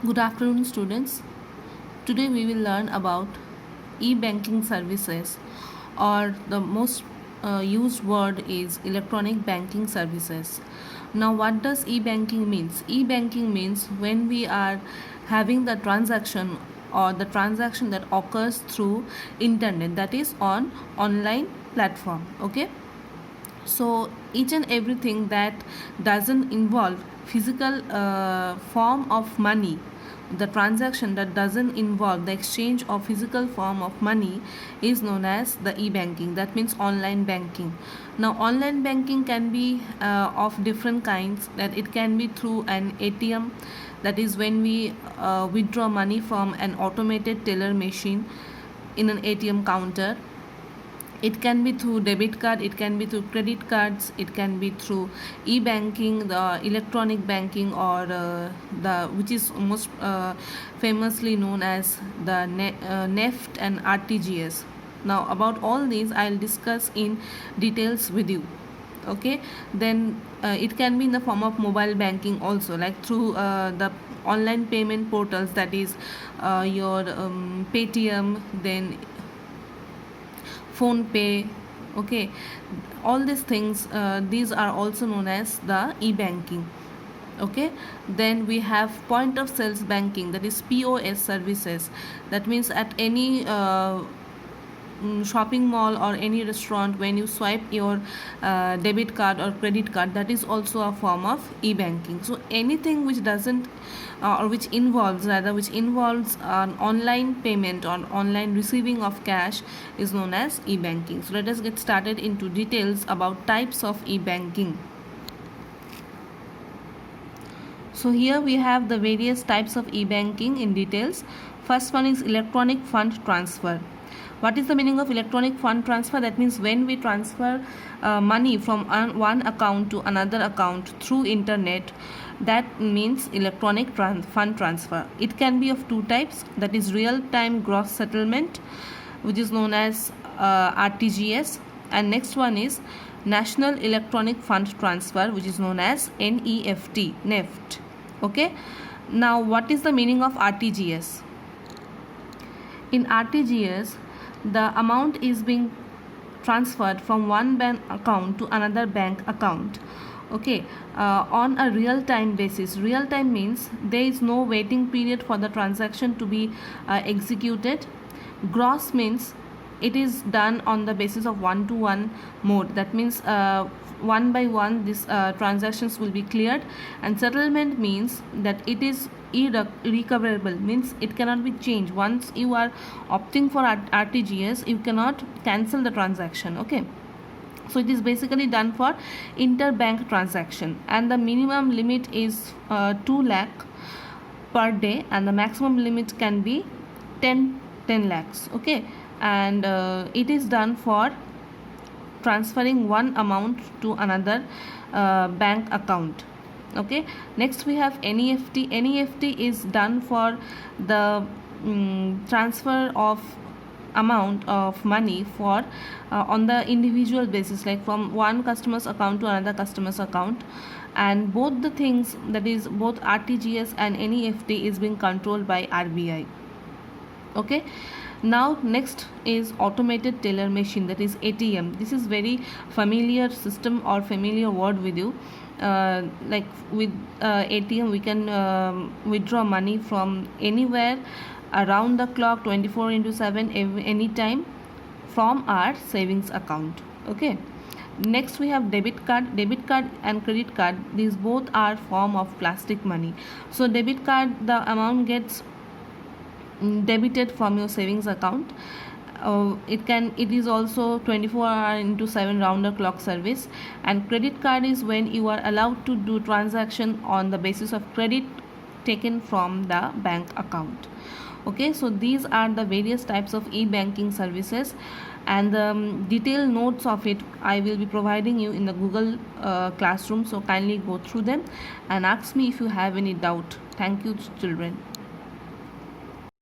Good afternoon, students. Today we will learn about e-banking services, or the most used word is electronic banking services. Now, what does e-banking means? E-banking means when we are having the transaction or the transaction that occurs through internet, that is on online platform. Okay, so each and everything that doesn't involve physical form of money, the transaction that doesn't involve the exchange of physical form of money, is known as the e-banking. That means online banking. Now online banking can be of different kinds. That it can be through an ATM, that is when we withdraw money from an automated teller machine in an ATM counter. It can be through debit card, it can be through credit cards, it can be through e-banking, the electronic banking, or the which is most famously known as the NEFT and RTGS. Now about all these I'll discuss in details with you. Okay, then it can be in the form of mobile banking also, like through the online payment portals, that is your Paytm, then phone pay. Okay, all these things, these are also known as the e-banking. Okay, then we have point of sales banking, that is POS services. That means at any shopping mall or any restaurant, when you swipe your debit card or credit card, that is also a form of e-banking. So anything which doesn't or which involves an online payment or online receiving of cash is known as e-banking. So let us get started into details about types of e-banking. So here we have the various types of e-banking in details. First one is electronic fund transfer. What is the meaning of electronic fund transfer? That means when we transfer money from one account to another account through internet, that means electronic fund transfer. It can be of two types, that is real-time gross settlement, which is known as RTGS, and next one is National Electronic Fund Transfer, which is known as NEFT. Okay, now what is the meaning of RTGS? In RTGS, the amount is being transferred from one bank account to another bank account. Okay, on a real-time basis. Real-time means there is no waiting period for the transaction to be executed. Gross means it is done on the basis of one-to-one mode. That means one by one these transactions will be cleared. And settlement means that it is irrecoverable, means it cannot be changed. Once you are opting for RTGS, you cannot cancel the transaction. Okay, so it is basically done for interbank transaction, and the minimum limit is 2 lakh per day, and the maximum limit can be 10 lakhs. Okay, and it is done for transferring one amount to another bank account. Okay, next we have NEFT. NEFT is done for the transfer of amount of money for on the individual basis, like from one customer's account to another customer's account, and both the things, that is both RTGS and NEFT, is being controlled by RBI. Okay, now next is automated teller machine, that is ATM. This is very familiar system or familiar word with you. Like with ATM, we can withdraw money from anywhere, around the clock, 24/7, anytime, from our savings account. Okay, next we have debit card. Debit card and credit card, these both are form of plastic money. So debit card, the amount gets debited from your savings account. It is also 24/7 round the clock service. And credit card is when you are allowed to do transaction on the basis of credit taken from the bank account. Okay, so these are the various types of e-banking services, and the detailed notes of it I will be providing you in the Google Classroom. So kindly go through them and ask me if you have any doubt. Thank you, children.